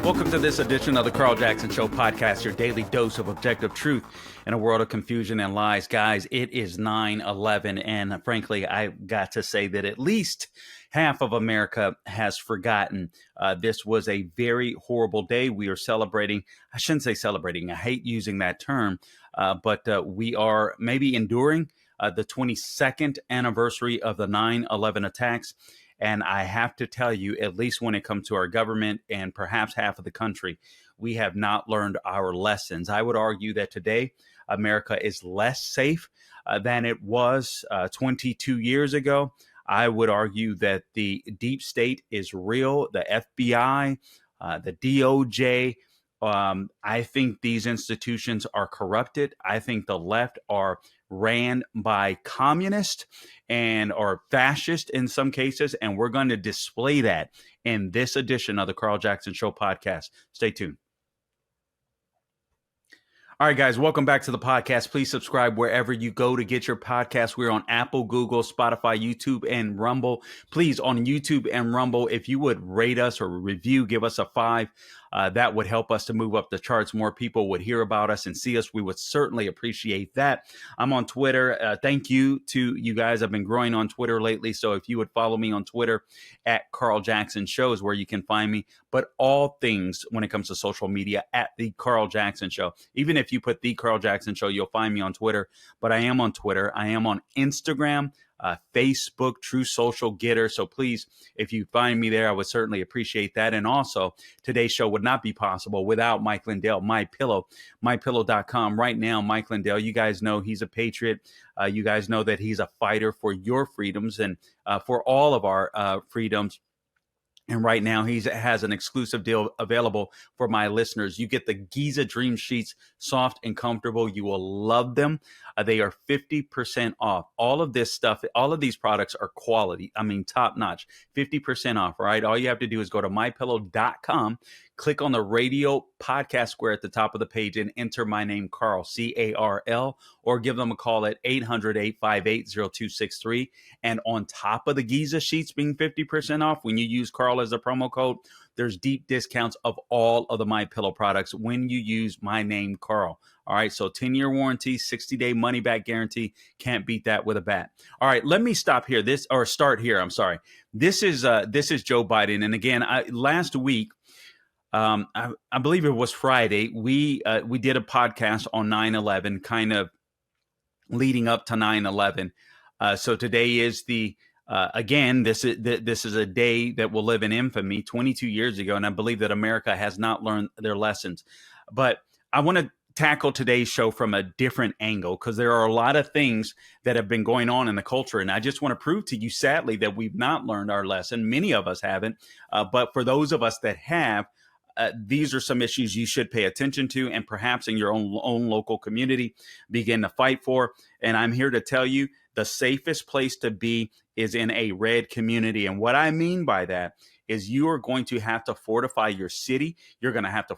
Welcome to this edition of the Carl Jackson Show podcast, your daily dose of objective truth in a world of confusion and lies. Guys, it is 9/11, and frankly, I got to say that at least half of America has forgotten. This was a very horrible day. We are celebrating. I shouldn't say celebrating. I hate using that term, but we are maybe enduring the 22nd anniversary of the 9/11 attacks. And I have to tell you, at least when it comes to our government and perhaps half of the country, we have not learned our lessons. I would argue that today, America is less safe than it was 22 years ago. I would argue that the deep state is real, the FBI, the DOJ. I think these institutions are corrupted. I think the left are ran by communists and or fascist in some cases, and we're going to display that in this edition of the Carl Jackson Show podcast. Stay tuned. All right, guys, welcome back to the podcast. Please subscribe wherever you go to get your podcast. We're on Apple, Google, Spotify, YouTube, and Rumble. Please, on YouTube and Rumble, if you would rate us or review, give us a 5. That would help us to move up the charts. More people would hear about us and see us. We would certainly appreciate that. I'm on Twitter. Thank you to you guys. I've been growing on Twitter lately. So if you would follow me on Twitter at Carl Jackson Show is where you can find me. But all things when it comes to social media at the Carl Jackson Show. Even if you put the Carl Jackson Show, you'll find me on Twitter. But I am on Twitter. I am on Instagram. Facebook, True Social, Getter. So please, if you find me there, I would certainly appreciate that. And also, today's show would not be possible without Mike Lindell, MyPillow, MyPillow.com. Right now, Mike Lindell, you guys know he's a patriot. You guys know that he's a fighter for your freedoms and for all of our freedoms. And right now, he has an exclusive deal available for my listeners. You get the Giza Dream Sheets, soft and comfortable. You will love them. They are 50% off. All of this stuff, all of these products are quality. I mean, top notch. 50% off, right? All you have to do is go to mypillow.com, click on the radio podcast square at the top of the page, and enter my name, Carl, C-A-R-L, or give them a call at 800-858-0263. And on top of the Giza Sheets being 50% off, when you use Carl as a promo code, there's deep discounts of all of the MyPillow products when you use my name, Carl. All right, so 10-year warranty, 60-day money-back guarantee. Can't beat that with a bat. All right, let me start here. This is Joe Biden. And again, last week, I believe it was Friday, we did a podcast on 9/11, kind of leading up to 9/11. So today is again, this is a day that will live in infamy 22 years ago. And I believe that America has not learned their lessons. But I want to tackle today's show from a different angle because there are a lot of things that have been going on in the culture. And I just want to prove to you, sadly, that we've not learned our lesson. Many of us haven't. But for those of us that have, these are some issues you should pay attention to and perhaps in your own local community begin to fight for. And I'm here to tell you the safest place to be is in a red community. And what I mean by that is you are going to have to fortify your city. You're going to have to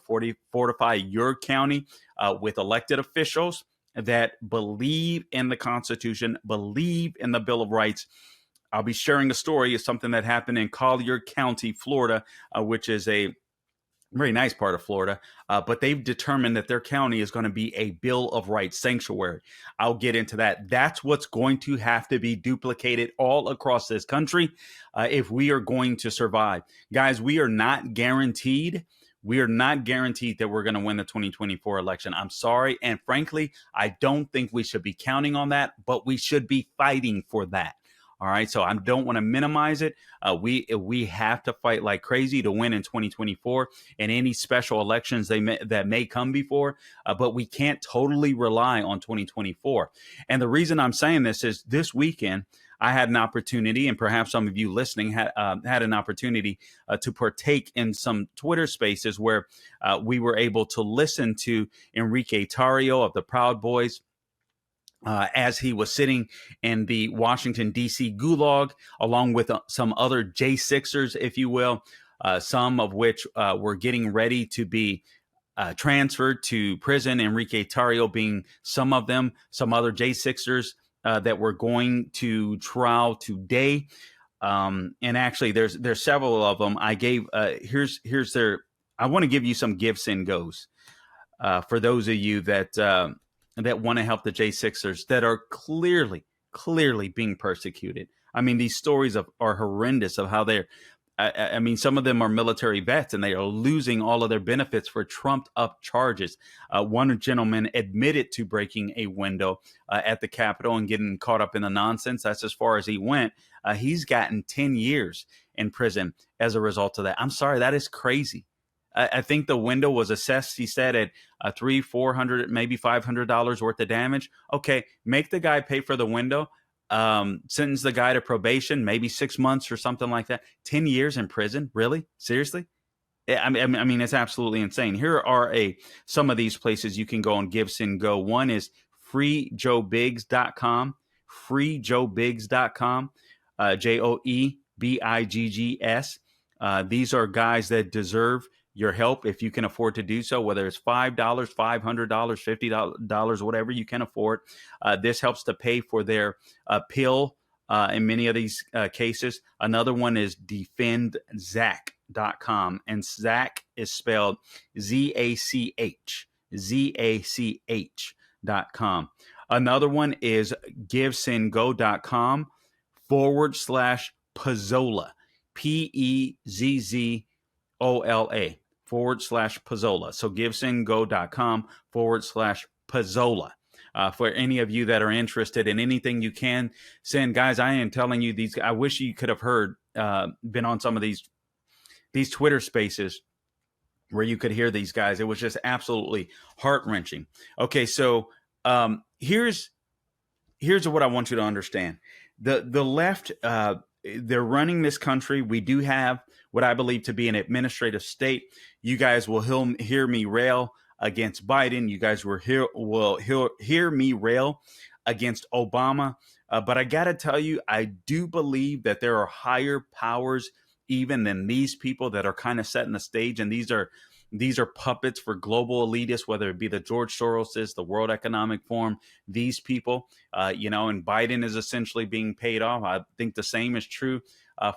fortify your county with elected officials that believe in the Constitution, believe in the Bill of Rights. I'll be sharing a story of something that happened in Collier County, Florida, which is a very nice part of Florida, but they've determined that their county is going to be a Bill of Rights sanctuary. I'll get into that. That's what's going to have to be duplicated all across this country if we are going to survive. Guys, we are not guaranteed. We are not guaranteed that we're going to win the 2024 election. I'm sorry. And frankly, I don't think we should be counting on that, but we should be fighting for that. All right. So I don't want to minimize it. We have to fight like crazy to win in 2024 and any special elections that may come before. But we can't totally rely on 2024. And the reason I'm saying this is this weekend, I had an opportunity, and perhaps some of you listening had an opportunity to partake in some Twitter spaces where we were able to listen to Enrique Tarrio of the Proud Boys. As he was sitting in the Washington, D.C. gulag, along with some other J6ers, if you will, some of which were getting ready to be transferred to prison, Enrique Tarrio being some of them, some other J6ers that were going to trial today. And actually, there's several of them. I gave here's their I want to give you some gifts and goes for those of you that want to help the J6ers that are clearly being persecuted. I mean, these stories are horrendous of how they're. I mean, some of them are military vets, and they are losing all of their benefits for trumped-up charges. One gentleman admitted to breaking a window at the Capitol and getting caught up in the nonsense. That's as far as he went. He's gotten 10 years in prison as a result of that. I'm sorry, that is crazy. I think the window was assessed, he said, at $300, $400, maybe $500 worth of damage. Okay, make the guy pay for the window. Sentence the guy to probation, maybe 6 months or something like that. 10 years in prison? Really? Seriously? I mean, it's absolutely insane. Here are some of these places you can go and give, send, go. One is freejoebiggs.com, freejoebiggs.com, JOEBIGGS. These are guys that deserve your help if you can afford to do so, whether it's $5, $500, $50, whatever you can afford. This helps to pay for their pill in many of these cases. Another one is defendZach.com, and Zach is spelled ZACH.com. Another one is givesendgo.com /Pezzola, PEZZOLA /Pezzola. So givesendgo.com /Pezzola. For any of you that are interested in anything you can send, guys, I am telling you these. I wish you could have been on some of these Twitter spaces where you could hear these guys. It was just absolutely heart-wrenching. Okay, so here's what I want you to understand. The left, they're running this country. We do have what I believe to be an administrative state. You guys will hear me rail against Biden. You guys will hear me rail against Obama. But I got to tell you, I do believe that there are higher powers even than these people that are kind of setting the stage. And these are puppets for global elitists, whether it be the George Soroses, the World Economic Forum, these people, and Biden is essentially being paid off. I think the same is true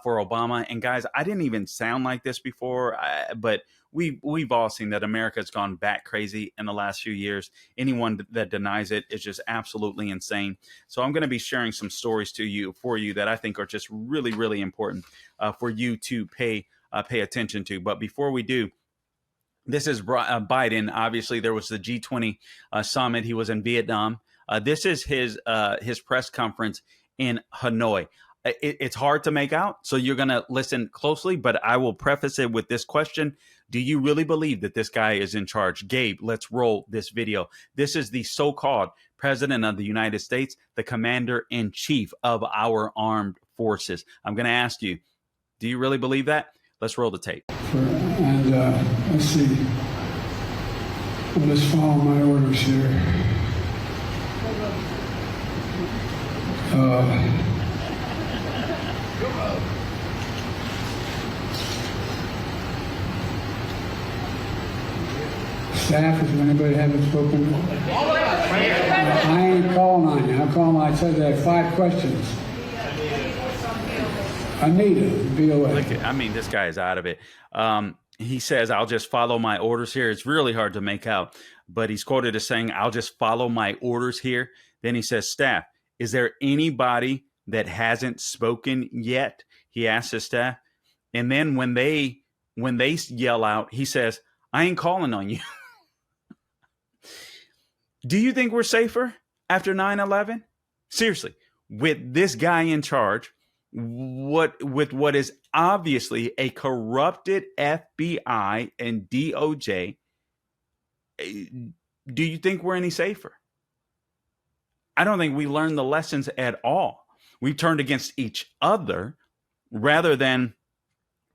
for Obama. And guys, I didn't even sound like this before, but we've all seen that America's gone bat crazy in the last few years. Anyone that denies it is just absolutely insane. So I'm going to be sharing some stories for you that I think are just really, really important for you to pay attention to. But before we do, this is Biden. Obviously, there was the G20 summit. He was in Vietnam. This is his press conference in Hanoi. It's hard to make out, so you're going to listen closely, but I will preface it with this question. Do you really believe that this guy is in charge? Gabe, let's roll this video. This is the so-called president of the United States, the commander-in-chief of our armed forces. I'm going to ask you, do you really believe that? Let's roll the tape. And let's see. I'll just follow my orders here. Staff, does anybody haven't spoken? I ain't calling on you. I'm calling. I said I have 5 questions. Anita, BOA. This guy is out of it. He says, I'll just follow my orders here. It's really hard to make out, but he's quoted as saying, I'll just follow my orders here. Then he says, staff, is there anybody that hasn't spoken yet? He asks his staff. And then when they yell out, he says, I ain't calling on you. Do you think we're safer after 9/11? Seriously, with this guy in charge, with what is obviously a corrupted FBI and DOJ, do you think we're any safer? I don't think we learned the lessons at all. We turned against each other rather than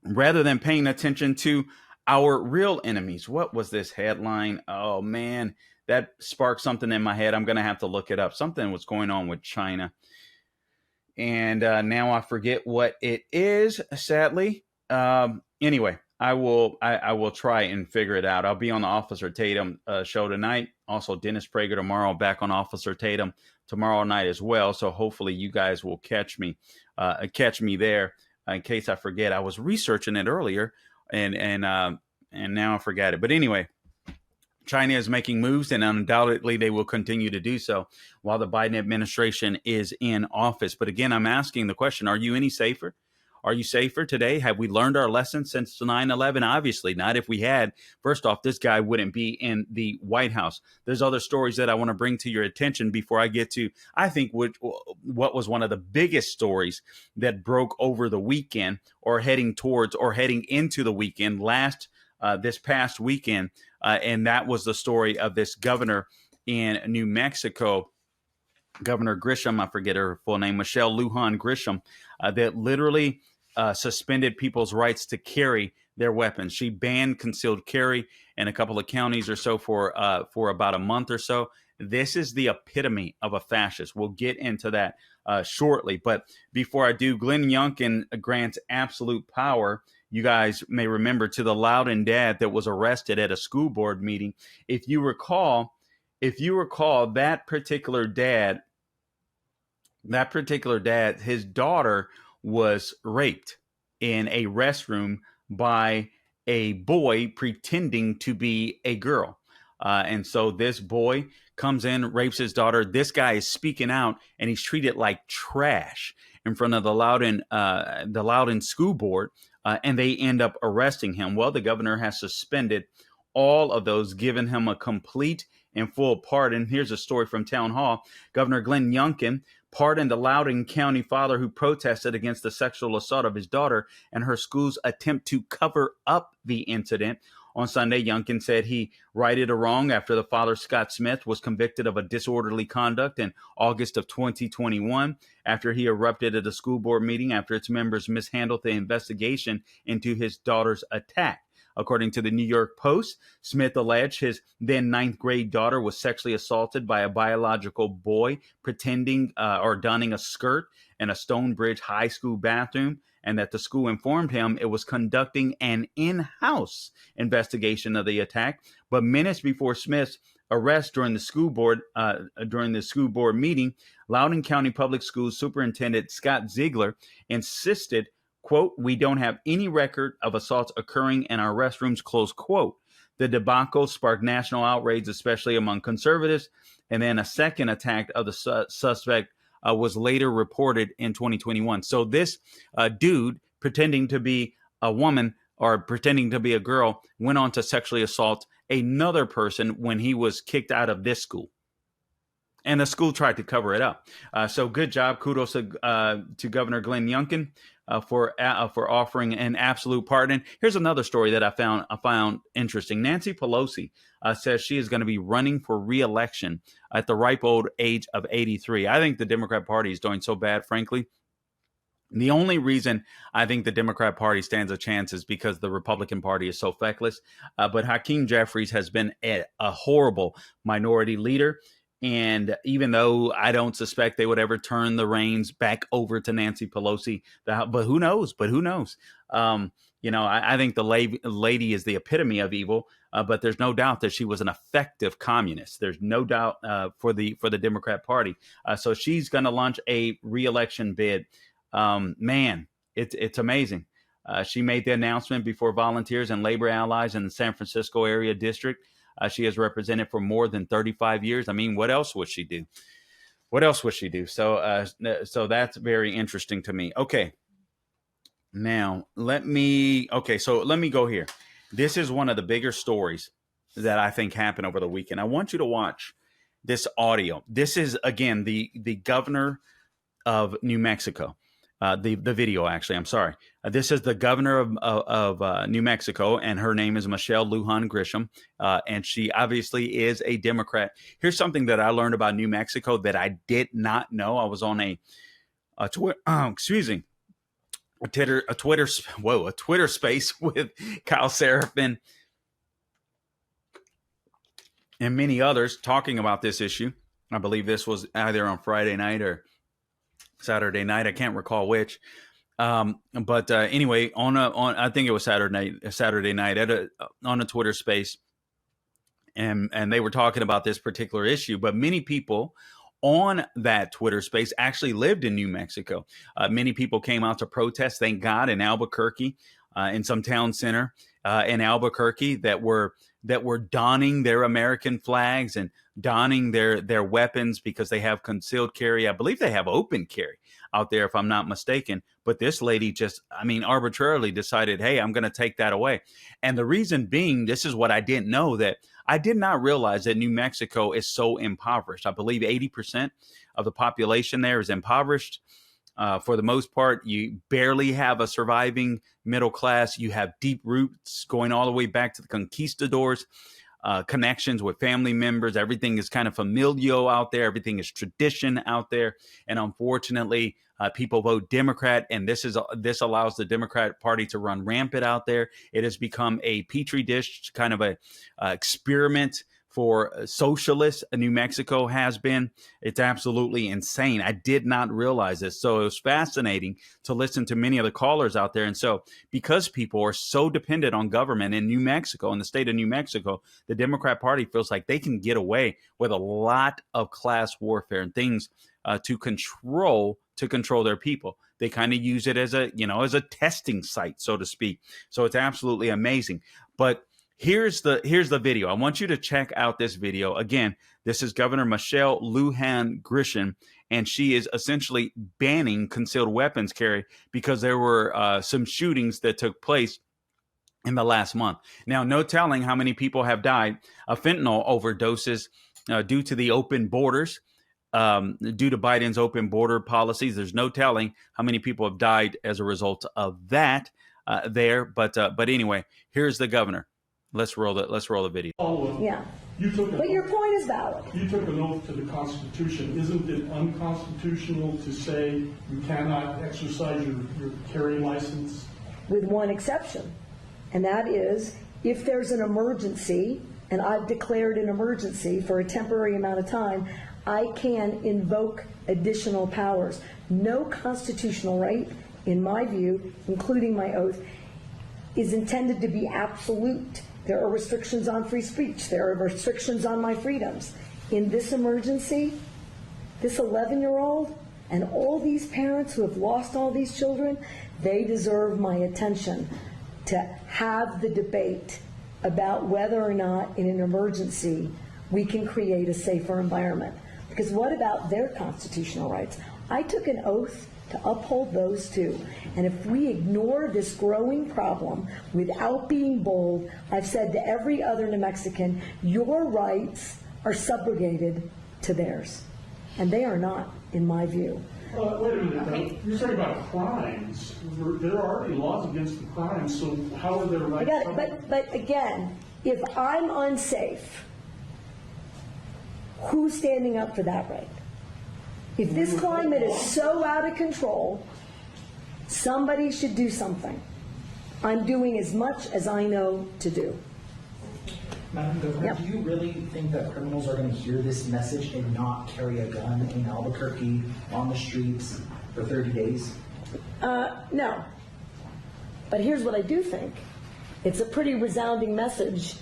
paying attention to our real enemies. What was this headline? Oh man, that sparked something in my head. I'm going to have to look it up. Something was going on with China. And now I forget what it is, sadly. Anyway, I will try and figure it out. I'll be on the Officer Tatum show tonight. Also, Dennis Prager tomorrow, back on Officer Tatum tomorrow night as well. So hopefully you guys will catch me there. In case I forget, I was researching it earlier, and and now I forgot it. But anyway, China is making moves, and undoubtedly they will continue to do so while the Biden administration is in office. But again, I'm asking the question, are you any safer? Are you safer today? Have we learned our lesson since 9/11? Obviously not. If we had, first off, this guy wouldn't be in the White House. There's other stories that I want to bring to your attention before I get to, I think, what was one of the biggest stories that broke over the weekend, or heading towards or heading into the weekend this past weekend. And that was the story of this governor in New Mexico, Governor Grisham, I forget her full name, Michelle Lujan Grisham, that literally suspended people's rights to carry their weapons. She banned concealed carry in a couple of counties or so for about a month or so. This is the epitome of a fascist. We'll get into that shortly. But before I do, Glenn Youngkin grants absolute power. You guys may remember, to the Loudon dad that was arrested at a school board meeting. If you recall, that particular dad, his daughter was raped in a restroom by a boy pretending to be a girl. And so this boy comes in, rapes his daughter. This guy is speaking out, and he's treated like trash in front of the Loudon school board, and they end up arresting him. Well, the governor has suspended all of those, given him a complete and full pardon. Here's a story from Town Hall. Governor Glenn Youngkin pardoned the Loudoun County father who protested against the sexual assault of his daughter and her school's attempt to cover up the incident. On Sunday, Youngkin said he righted a wrong after the father, Scott Smith, was convicted of a disorderly conduct in August of 2021 after he erupted at a school board meeting after its members mishandled the investigation into his daughter's attack. According to the New York Post, Smith alleged his then ninth grade daughter was sexually assaulted by a biological boy pretending or donning a skirt in a Stonebridge High School bathroom, and that the school informed him it was conducting an in-house investigation of the attack. But minutes before Smith's arrest during the school board meeting, Loudoun County Public Schools Superintendent Scott Ziegler insisted, quote, "We don't have any record of assaults occurring in our restrooms," close quote. The debacle sparked national outrage, especially among conservatives. And then a second attack of the suspect was later reported in 2021. So this dude, pretending to be a woman or pretending to be a girl, went on to sexually assault another person when he was kicked out of this school. And the school tried to cover it up. So good job. Kudos to Governor Glenn Youngkin for offering an absolute pardon. Here's another story that I found interesting. Nancy Pelosi says she is going to be running for re-election at the ripe old age of 83. I think the Democrat Party is doing so bad, frankly. The only reason I think the Democrat Party stands a chance is because the Republican Party is so feckless. But Hakeem Jeffries has been a horrible minority leader. And even though I don't suspect they would ever turn the reins back over to Nancy Pelosi, but who knows? I think the lady is the epitome of evil, but there's no doubt that she was an effective communist. There's no doubt for the Democrat Party. So she's going to launch a re-election bid. Man, it's amazing. She made the announcement before volunteers and labor allies in the San Francisco area district. She has represented for more than 35 years. I mean, what else would she do? So that's very interesting to me. Okay. Now, let me go here. This is one of the bigger stories that I think happened over the weekend. I want you to watch this audio. This is, again, the governor of New Mexico. The video, actually, I'm sorry. This is the governor of New Mexico, and her name is Michelle Lujan Grisham, and she obviously is a Democrat. Here's something that I learned about New Mexico that I did not know. I was on a Twitter space with Kyle Seraphin and many others talking about this issue. I believe this was either on Friday night or Saturday night. I can't recall which. But anyway, I think it was Saturday night on a Twitter space, and they were talking about this particular issue. But many people on that Twitter space actually lived in New Mexico. Many people came out to protest, thank God, in Albuquerque. in some town center in Albuquerque that were donning their American flags and donning their weapons because they have concealed carry. I believe they have open carry out there, if I'm not mistaken. But this lady just, I mean, arbitrarily decided, hey, I'm going to take that away. And the reason being, this is what I didn't know, that I did not realize that New Mexico is so impoverished. I believe 80% of the population there is impoverished. For the most part, you barely have a surviving middle class. You have deep roots going all the way back to the conquistadors, connections with family members. Everything is kind of familial out there. Everything is tradition out there. And unfortunately, people vote Democrat, and this allows the Democrat Party to run rampant out there. It has become a petri dish, kind of a experiment for socialists. New Mexico has been. It's absolutely insane. I did not realize this. So it was fascinating to listen to many of the callers out there. And so because people are so dependent on government in New Mexico, in the state of New Mexico, the Democrat Party feels like they can get away with a lot of class warfare and things to control their people. They kind of use it as a testing site, so to speak. So it's absolutely amazing. But here's the video. I want you to check out this video. Again, this is Governor Michelle Lujan Grisham, and she is essentially banning concealed weapons carry because there were some shootings that took place in the last month. Now, no telling how many people have died of fentanyl overdoses due to the open borders, due to Biden's open border policies. There's no telling how many people have died as a result of that there. But anyway, here's the governor. Let's roll the video. Yeah. But your point is valid. You took an oath to the Constitution. Isn't it unconstitutional to say you cannot exercise your carry license? With one exception, and that is if there's an emergency, and I've declared an emergency for a temporary amount of time, I can invoke additional powers. No constitutional right, in my view, including my oath, is intended to be absolute. There are restrictions on free speech. There are restrictions on my freedoms. In this emergency, this 11-year-old and all these parents who have lost all these children, they deserve my attention to have the debate about whether or not in an emergency we can create a safer environment. Because what about their constitutional rights? I took an oath to uphold those too. And if we ignore this growing problem without being bold, I've said to every other New Mexican, your rights are subrogated to theirs. And they are not, in my view. Wait a minute. Okay. You're talking about crimes. There are already laws against the crimes, so how are their rights? I got it. But again, if I'm unsafe, who's standing up for that right? If this climate is so out of control, somebody should do something. I'm doing as much as I know to do. Madam Governor, Yep. do you really think that criminals are going to hear this message and not carry a gun in Albuquerque on the streets for 30 days? No. But here's what I do think. It's a pretty resounding message.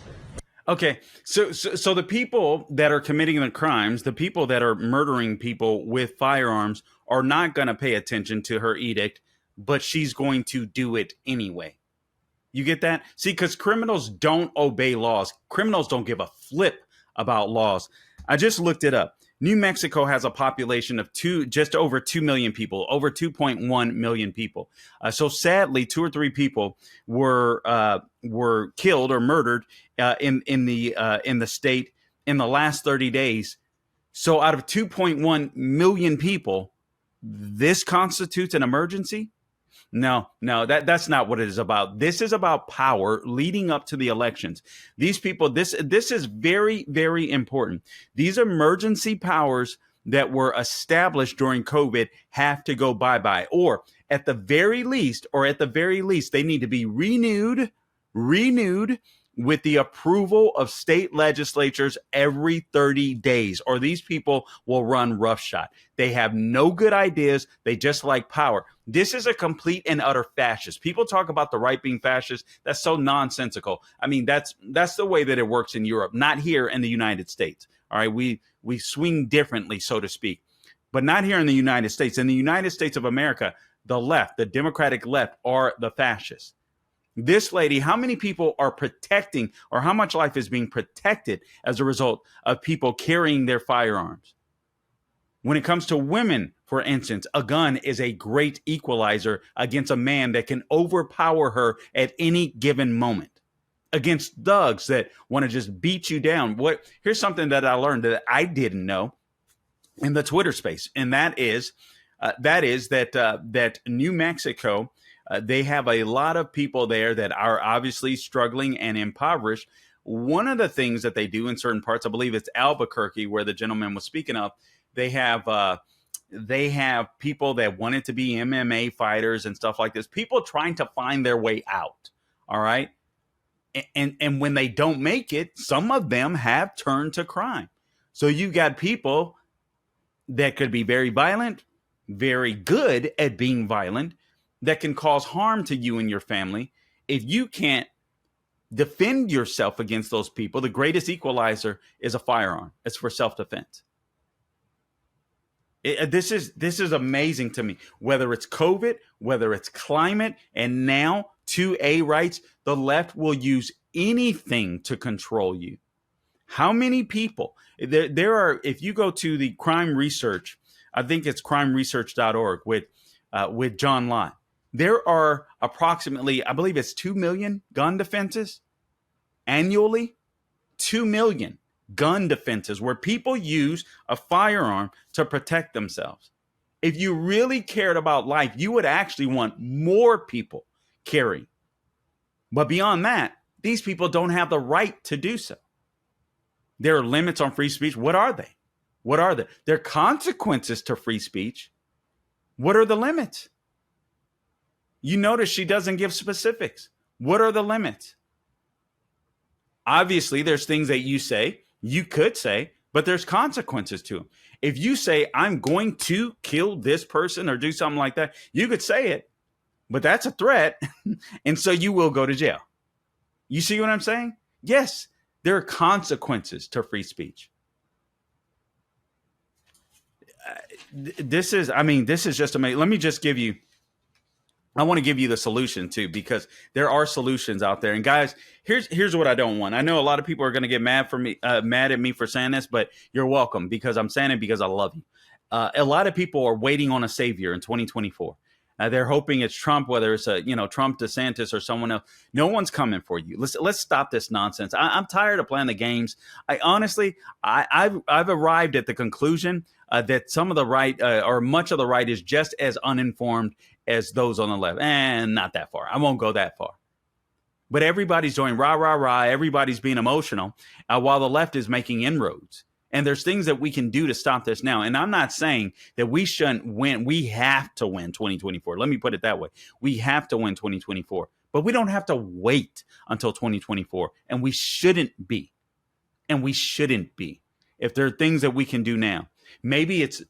Okay, so the people that are committing the crimes, the people that are murdering people with firearms, are not going to pay attention to her edict, but she's going to do it anyway. You get that? See, because criminals don't obey laws. Criminals don't give a flip about laws. I just looked it up. New Mexico has a population of just over 2 million people, over 2.1 million people. So sadly, 2 or 3 people were killed or murdered in the state in the last 30 days. So out of 2.1 million people, this constitutes an emergency? No, that's not what it is about. This is about power leading up to the elections. These people, this is very, very important. These emergency powers that were established during COVID have to go bye-bye, or at the very least, they need to be renewed with the approval of state legislatures every 30 days, or these people will run roughshod. They have no good ideas. They just like power. This is a complete and utter fascist. People talk about the right being fascist. That's so nonsensical. I mean, that's the way that it works in Europe, not here in the United States. All right, we swing differently, so to speak, but not here in the United States. In the United States of America, the left, the Democratic left, are the fascists. This lady, how many people are protecting, or how much life is being protected as a result of people carrying their firearms? When it comes to women, for instance, a gun is a great equalizer against a man that can overpower her at any given moment. Against thugs that want to just beat you down. Here's something that I learned that I didn't know in the Twitter space, and that is that New Mexico, they have a lot of people there that are obviously struggling and impoverished. One of the things that they do in certain parts, I believe it's Albuquerque, where the gentleman was speaking of, they have people that wanted to be MMA fighters and stuff like this. People trying to find their way out. All right. And when they don't make it, some of them have turned to crime. So you got people that could be very violent, very good at being violent, that can cause harm to you and your family. If you can't defend yourself against those people, the greatest equalizer is a firearm. It's for self-defense. This is amazing to me. Whether it's COVID, whether it's climate, and now 2A rights, the left will use anything to control you. How many people? There are, if you go to the crime research, I think it's crimeresearch.org with John Lott, there are approximately, I believe it's 2 million gun defenses annually. 2 million gun defenses where people use a firearm to protect themselves. If you really cared about life, you would actually want more people carrying. But beyond that, these people don't have the right to do so. There are limits on free speech. What are they? What are they? There are consequences to free speech. What are the limits? You notice she doesn't give specifics. What are the limits? Obviously, there's things that you could say, but there's consequences to them. If you say, I'm going to kill this person or do something like that, you could say it, but that's a threat. And so you will go to jail. You see what I'm saying? Yes, there are consequences to free speech. This is just amazing. Let me just I want to give you the solution too, because there are solutions out there. And guys, here's what I don't want. I know a lot of people are going to get mad at me for saying this, but you're welcome, because I'm saying it because I love you. A lot of people are waiting on a savior in 2024. They're hoping it's Trump, whether it's Trump, DeSantis, or someone else. No one's coming for you. Let's stop this nonsense. I'm tired of playing the games. I've arrived at the conclusion that some of the right or much of the right is just as uninformed as those on the left. And not that far. I won't go that far. But everybody's doing rah, rah, rah. Everybody's being emotional while the left is making inroads. And there's things that we can do to stop this now. And I'm not saying that we shouldn't win. We have to win 2024. Let me put it that way. We have to win 2024. But we don't have to wait until 2024. And we shouldn't be. If there are things that we can do now. Maybe it's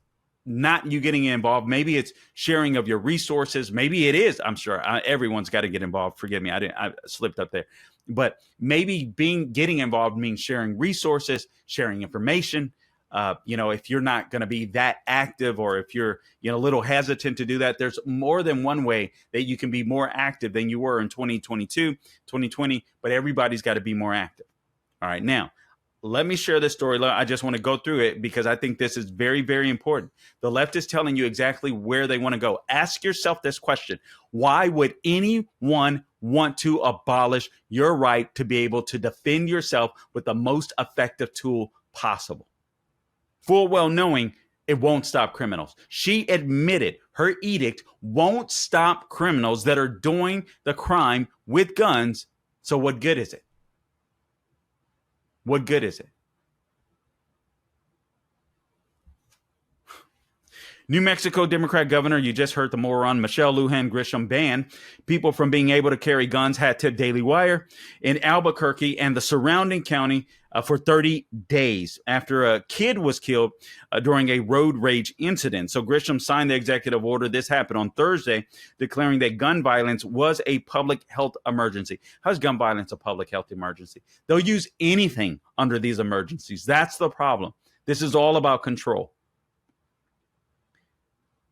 not you getting involved. Maybe it's sharing of your resources. Maybe it is. I'm sure everyone's got to get involved. Forgive me. I slipped up there. But maybe getting involved means sharing resources, sharing information. If you're not going to be that active, or if you're a little hesitant to do that, there's more than one way that you can be more active than you were in 2022, 2020. But everybody's got to be more active. All right. Now, let me share this story. I just want to go through it because I think this is very, very important. The left is telling you exactly where they want to go. Ask yourself this question. Why would anyone want to abolish your right to be able to defend yourself with the most effective tool possible? Full well knowing it won't stop criminals. She admitted her edict won't stop criminals that are doing the crime with guns. So what good is it? What good is it? New Mexico Democrat governor, you just heard the moron, Michelle Lujan Grisham, banned people from being able to carry guns, hat tip Daily Wire, in Albuquerque and the surrounding county for 30 days after a kid was killed during a road rage incident. So Grisham signed the executive order. This happened on Thursday, declaring that gun violence was a public health emergency. How is gun violence a public health emergency? They'll use anything under these emergencies. That's the problem. This is all about control.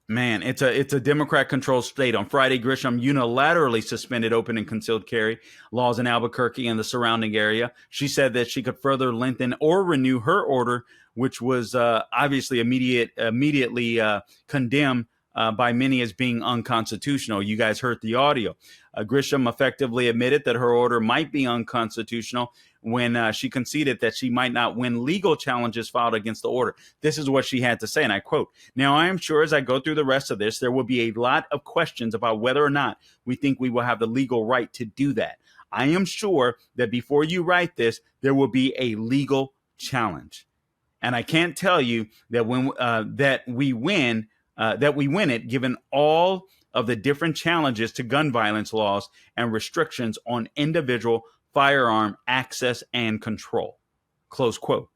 Man, it's a Democrat-controlled state. On Friday, Grisham unilaterally suspended open and concealed carry laws in Albuquerque and the surrounding area. She said that she could further lengthen or renew her order, which was obviously immediately condemned by many as being unconstitutional. You guys heard the audio. Grisham effectively admitted that her order might be unconstitutional when she conceded that she might not win legal challenges filed against the order. This is what she had to say, and I quote, "Now, I am sure as I go through the rest of this, there will be a lot of questions about whether or not we think we will have the legal right to do that. I am sure that before you write this, there will be a legal challenge. And I can't tell you that when that we win it, given all of the different challenges to gun violence laws and restrictions on individual firearm access and control." Close quote.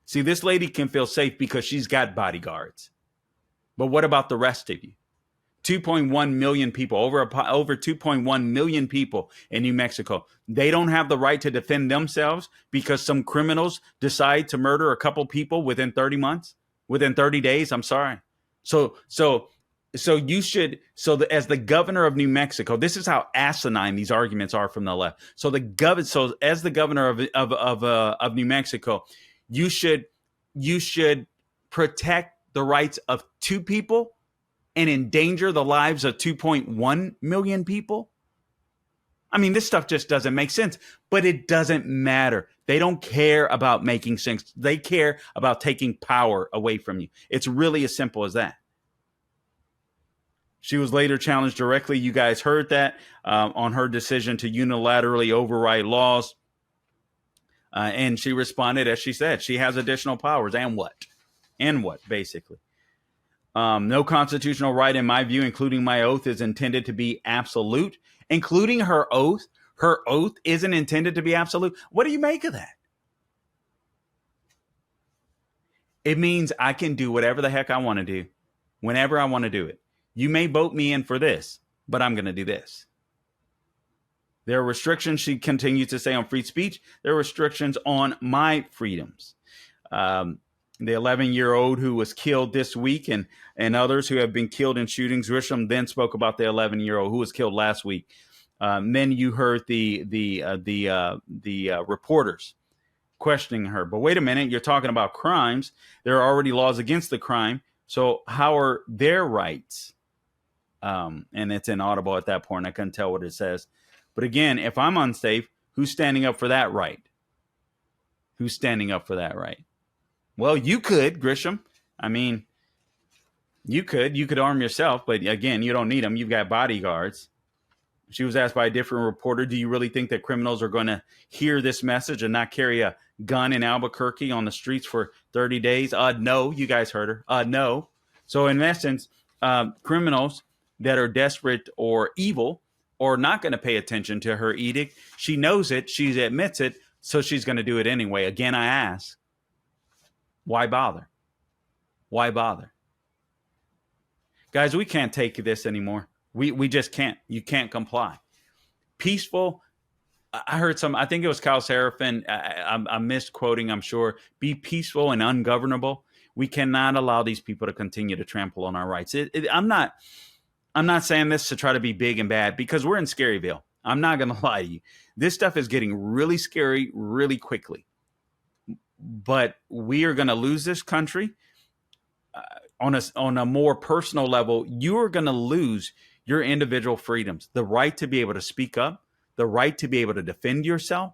See, this lady can feel safe because she's got bodyguards. But what about the rest of you? 2.1 million people, over 2.1 million people in New Mexico. They don't have the right to defend themselves because some criminals decide to murder a couple people within 30 days. I'm sorry. As the governor of New Mexico, this is how asinine these arguments are from the left. So as the governor of New Mexico, you should protect the rights of two people and endanger the lives of 2.1 million people? I mean, this stuff just doesn't make sense, but it doesn't matter. They don't care about making sense. They care about taking power away from you. It's really as simple as that. She was later challenged directly. You guys heard that on her decision to unilaterally override laws. And she responded, as she said, she has additional powers. And what? Basically. No constitutional right, in my view, including my oath, is intended to be absolute. Including her oath. Her oath isn't intended to be absolute. What do you make of that? It means I can do whatever the heck I want to do, whenever I want to do it. You may vote me in for this, but I'm going to do this. There are restrictions, she continues to say, on free speech. There are restrictions on my freedoms. The 11-year-old who was killed this week and others who have been killed in shootings. Grisham then spoke about the 11-year-old who was killed last week. Then you heard the reporters questioning her. But wait a minute, you're talking about crimes. There are already laws against the crime. So how are their rights? And it's inaudible at that point. I couldn't tell what it says. But again, if I'm unsafe, who's standing up for that right? Who's standing up for that right? Well, you could, Grisham. I mean, you could arm yourself, but again, you don't need them. You've got bodyguards. She was asked by a different reporter, do you really think that criminals are going to hear this message and not carry a gun in Albuquerque on the streets for 30 days? No, you guys heard her. No. So in essence, criminals that are desperate or evil are not going to pay attention to her edict. She knows it. She admits it. So she's going to do it anyway. Again, I ask, why bother? Why bother? Guys, we can't take this anymore. We just can't. You can't comply. Peaceful. I heard I think it was Kyle Seraphin. I'm misquoting, I'm sure. Be peaceful and ungovernable. We cannot allow these people to continue to trample on our rights. I'm not saying this to try to be big and bad because we're in Scaryville. I'm not going to lie to you. This stuff is getting really scary really quickly. But we are going to lose this country on a more personal level. You are going to lose your individual freedoms, the right to be able to speak up, the right to be able to defend yourself.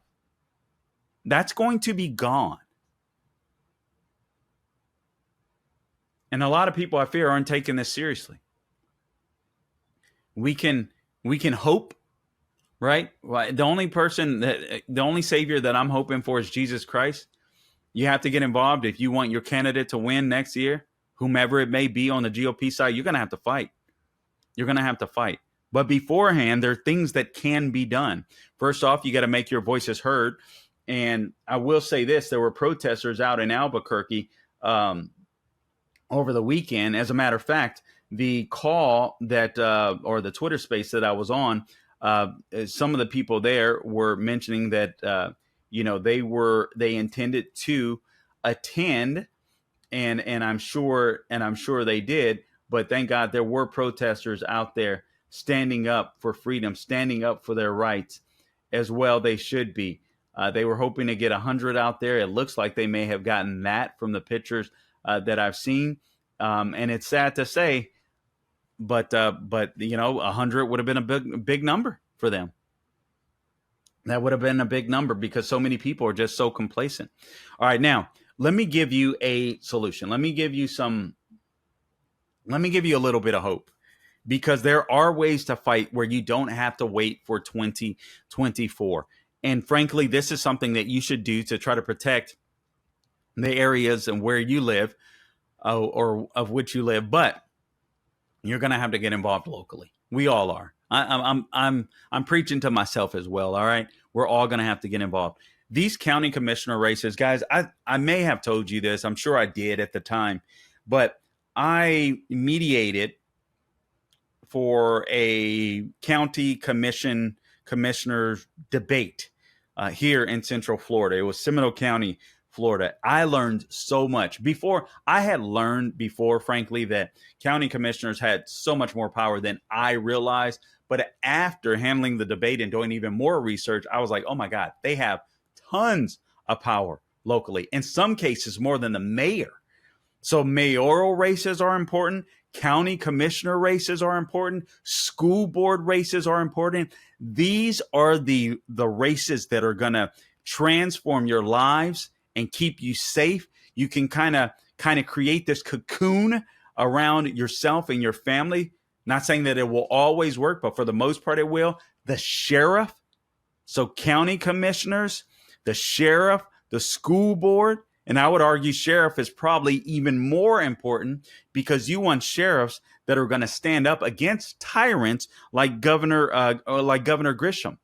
That's going to be gone. And a lot of people, I fear, aren't taking this seriously. We can hope, right? The only savior that I'm hoping for is Jesus Christ. You have to get involved. If you want your candidate to win next year, whomever it may be on the GOP side, you're going to have to fight. You're going to have to fight. But beforehand, there are things that can be done. First off, you got to make your voices heard. And I will say this, there were protesters out in Albuquerque over the weekend. As a matter of fact, the call that or the Twitter space that I was on, some of the people there were mentioning that they intended to attend, and I'm sure they did, but thank God there were protesters out there standing up for freedom, standing up for their rights as well. They should be. They were hoping to get 100 out there. It looks like they may have gotten that from the pictures that I've seen. And it's sad to say, but 100 would have been a big number for them. That would have been a big number because so many people are just so complacent. All right, now let me give you a solution. Let me give you a little bit of hope, because there are ways to fight where you don't have to wait for 2024. And frankly, this is something that you should do to try to protect the areas and where you live, or of which you live. But you're going to have to get involved locally. We all are. I'm preaching to myself as well. All right. We're all going to have to get involved. These county commissioner races, guys, I may have told you this. I'm sure I did at the time, but I mediated for a county commissioners debate here in Central Florida. It was Seminole County, Florida. I learned so much. I had learned before, frankly, that county commissioners had so much more power than I realized. But after handling the debate and doing even more research, I was like, oh my God, they have tons of power locally. In some cases, more than the mayor. So mayoral races are important. County commissioner races are important. School board races are important. These are the races that are going to transform your lives and keep you safe. You can kind of create this cocoon around yourself and your family. Not saying that it will always work, but for the most part it will. The sheriff, so county commissioners, the sheriff, the school board, and I would argue sheriff is probably even more important, because you want sheriffs that are going to stand up against tyrants like Governor Grisham.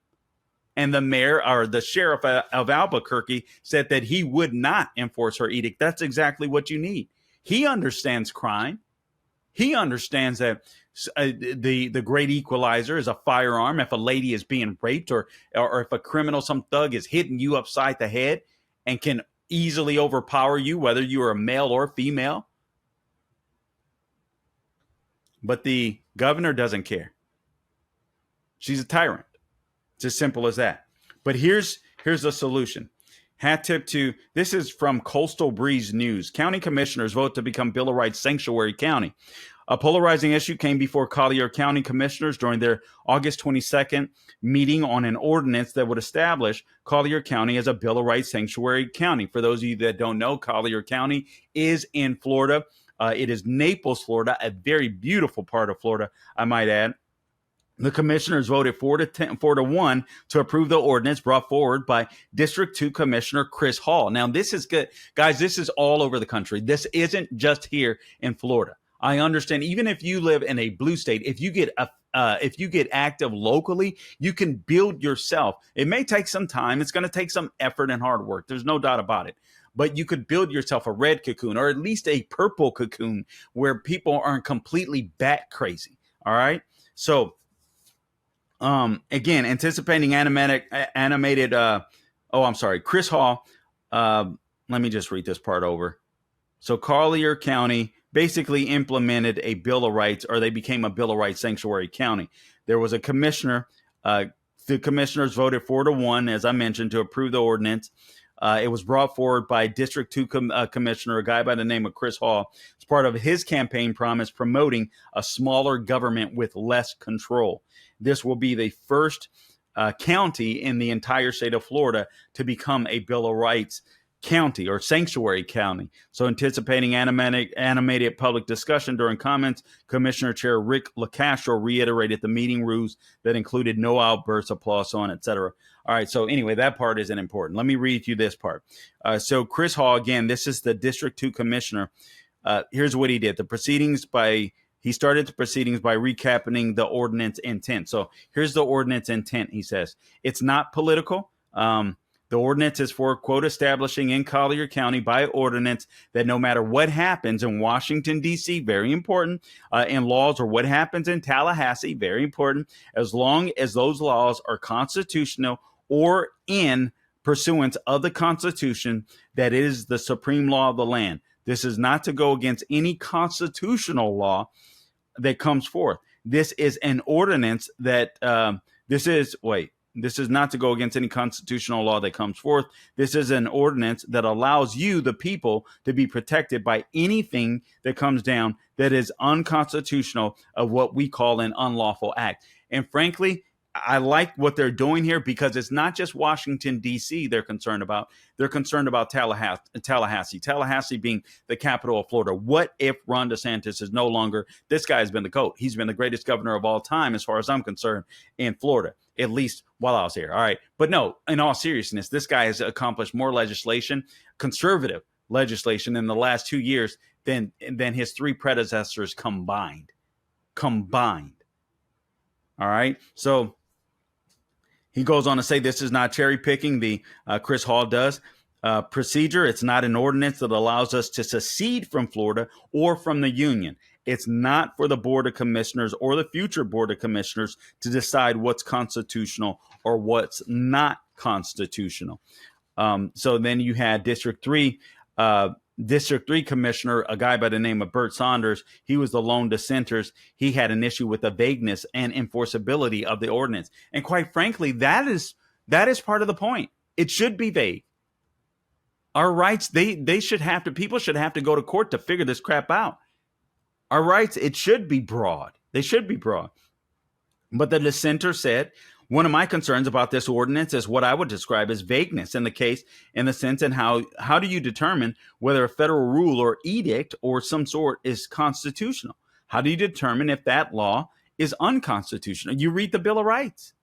And the mayor, or the sheriff of Albuquerque, said that he would not enforce her edict. That's exactly what you need. He understands crime. He understands that the great equalizer is a firearm. If a lady is being raped, or if a criminal, some thug is hitting you upside the head and can easily overpower you, whether you are a male or female. But the governor doesn't care. She's a tyrant. It's as simple as that. But here's the solution. Hat tip to, this is from Coastal Breeze News. County commissioners vote to become Bill of Rights sanctuary county. A polarizing issue came before Collier County commissioners during their August 22nd meeting on an ordinance that would establish Collier County as a Bill of Rights sanctuary county. For those of you that don't know, Collier County is in Florida. It is Naples, Florida, a very beautiful part of Florida, I might add. The commissioners voted 4-1 to approve the ordinance brought forward by District 2 Commissioner Chris Hall. Now, this is good. Guys, this is all over the country. This isn't just here in Florida. I understand, even if you live in a blue state, if you get active locally, you can build yourself. It may take some time. It's going to take some effort and hard work. There's no doubt about it. But you could build yourself a red cocoon, or at least a purple cocoon, where people aren't completely bat crazy. All right. So, again, anticipating Chris Hall. Let me just read this part over. So Collier County basically implemented a Bill of Rights, or they became a Bill of Rights sanctuary county. There was a commissioner. The commissioners voted 4-1, as I mentioned, to approve the ordinance. It was brought forward by District 2 Commissioner, a guy by the name of Chris Hall, as part of his campaign promise promoting a smaller government with less control. This will be the first county in the entire state of Florida to become a Bill of Rights county, or sanctuary county. So, anticipating animated public discussion during comments, Commissioner Chair Rick LaCastro reiterated the meeting rules that included no outbursts, applause, so on, etc. All right. So anyway, that part isn't important. Let me read you this part. So Chris Hall, again, this is the District 2 Commissioner. Here's what he did. He started the proceedings by recapping the ordinance intent. So here's the ordinance intent. He says, it's not political. The ordinance is for, quote, establishing in Collier County by ordinance that no matter what happens in Washington, D.C., very important, in laws, or what happens in Tallahassee, very important, as long as those laws are constitutional or in pursuance of the Constitution, that is the supreme law of the land. This is not to go against any constitutional law. that comes forth. This is an ordinance that this is not to go against any constitutional law that comes forth. This is an ordinance that allows you, the people, to be protected by anything that comes down that is unconstitutional, of what we call an unlawful act. And frankly, I like what they're doing here, because it's not just Washington, D.C. they're concerned about. They're concerned about Tallahassee being the capital of Florida. What if Ron DeSantis is no longer, this guy has been the GOAT. He's been the greatest governor of all time, as far as I'm concerned, in Florida, at least while I was here. All right. But no, in all seriousness, this guy has accomplished more legislation, conservative legislation, in the last 2 years than his three predecessors combined. All right. So he goes on to say this is not cherry picking. The Chris Hall does. Procedure, it's not an ordinance that allows us to secede from Florida or from the Union. It's not for the Board of Commissioners or the future Board of Commissioners to decide what's constitutional or what's not constitutional. So then you had District 3 commissioner, a guy by the name of Bert Saunders. He was the lone dissenter. He had an issue with the vagueness and enforceability of the ordinance. And quite frankly, that is part of the point. It should be vague. Our rights, people should have to go to court to figure this crap out. Our rights, it should be broad. They should be broad. But the dissenter said, one of my concerns about this ordinance is what I would describe as vagueness in the sense, and how do you determine whether a federal rule or edict or some sort is constitutional? How do you determine if that law is unconstitutional? You read the Bill of Rights.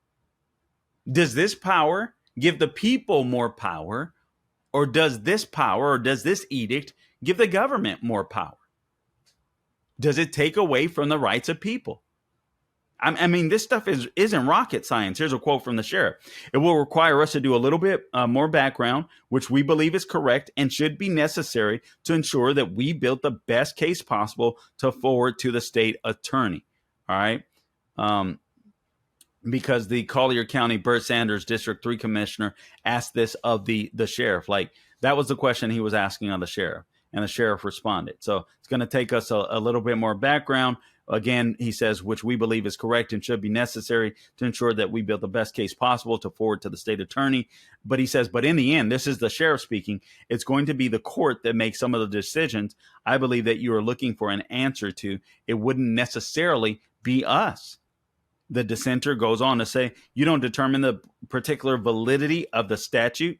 Does this power give the people more power, or does this edict give the government more power? Does it take away from the rights of people? I mean, this stuff isn't rocket science. Here's a quote from the sheriff. It will require us to do a little bit more background, which we believe is correct and should be necessary to ensure that we built the best case possible to forward to the state attorney. All right. Because the Collier County Bert Sanders District 3 commissioner asked this of the sheriff. Like, that was the question he was asking of the sheriff, and the sheriff responded. So it's going to take us a little bit more background. Again, he says, which we believe is correct and should be necessary to ensure that we build the best case possible to forward to the state attorney. But he says, but in the end, this is the sheriff speaking, it's going to be the court that makes some of the decisions I believe that you are looking for an answer to. It wouldn't necessarily be us. The dissenter goes on to say, you don't determine the particular validity of the statute.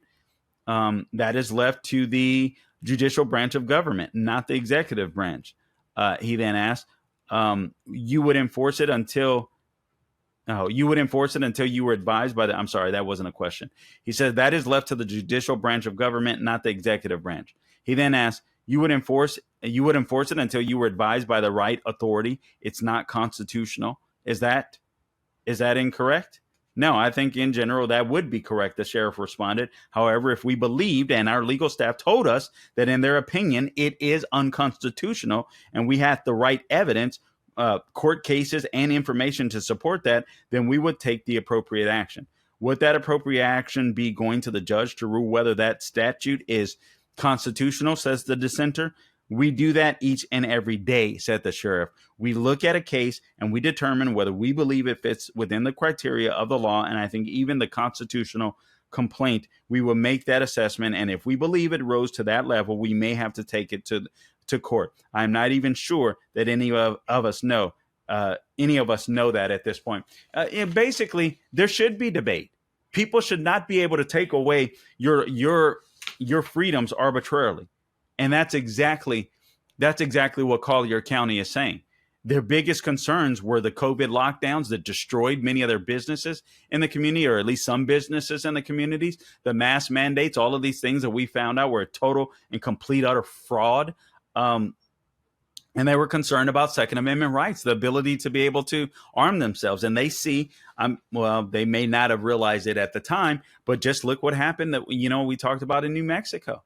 That is left to the judicial branch of government, not the executive branch. He then asked, you would enforce it until you were advised by the, I'm sorry, that wasn't a question. He said that is left to the judicial branch of government, not the executive branch. He then asked, you would enforce it until you were advised by the right authority. It's not constitutional. Is that incorrect? No, I think in general that would be correct, the sheriff responded. However, if we believed and our legal staff told us that in their opinion it is unconstitutional and we had the right evidence, court cases and information to support that, then we would take the appropriate action. Would that appropriate action be going to the judge to rule whether that statute is constitutional, says the dissenter? We do that each and every day, said the sheriff. We look at a case and we determine whether we believe it fits within the criteria of the law. And I think even the constitutional complaint, we will make that assessment. And if we believe it rose to that level, we may have to take it to court. I'm not even sure that any of us know that at this point. Basically, there should be debate. People should not be able to take away your freedoms arbitrarily. And that's exactly what Collier County is saying. Their biggest concerns were the COVID lockdowns that destroyed many of their businesses in the community, or at least some businesses in the communities. The mask mandates, all of these things that we found out were a total and complete utter fraud. And they were concerned about Second Amendment rights, the ability to be able to arm themselves. And they see, they may not have realized it at the time, but just look what happened that, we talked about in New Mexico.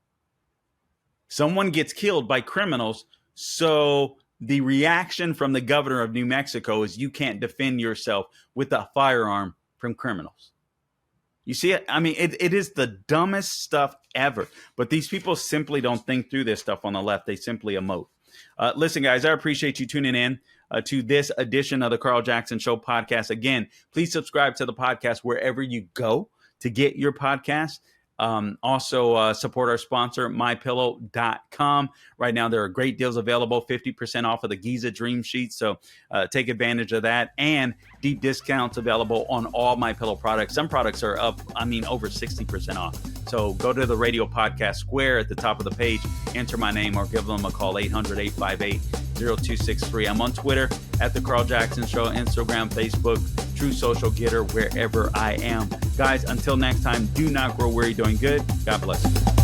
Someone gets killed by criminals, so the reaction from the governor of New Mexico is you can't defend yourself with a firearm from criminals. You see it? I mean, it is the dumbest stuff ever. But these people simply don't think through this stuff on the left. They simply emote. Listen, guys, I appreciate you tuning in. to this edition of the Carl Jackson Show podcast. Again, please subscribe to the podcast wherever you go to get your podcast. Also, support our sponsor, mypillow.com. Right now, there are great deals available, 50% off of the Giza Dream Sheet. So take advantage of that, and deep discounts available on all MyPillow products. Some products are up, over 60% off. So go to the radio podcast square at the top of the page, enter my name, or give them a call, 800-858-0263. I'm on Twitter at The Carl Jackson Show, Instagram, Facebook, True Social, Getter, wherever I am. Guys, until next time, do not grow weary doing good. God bless you.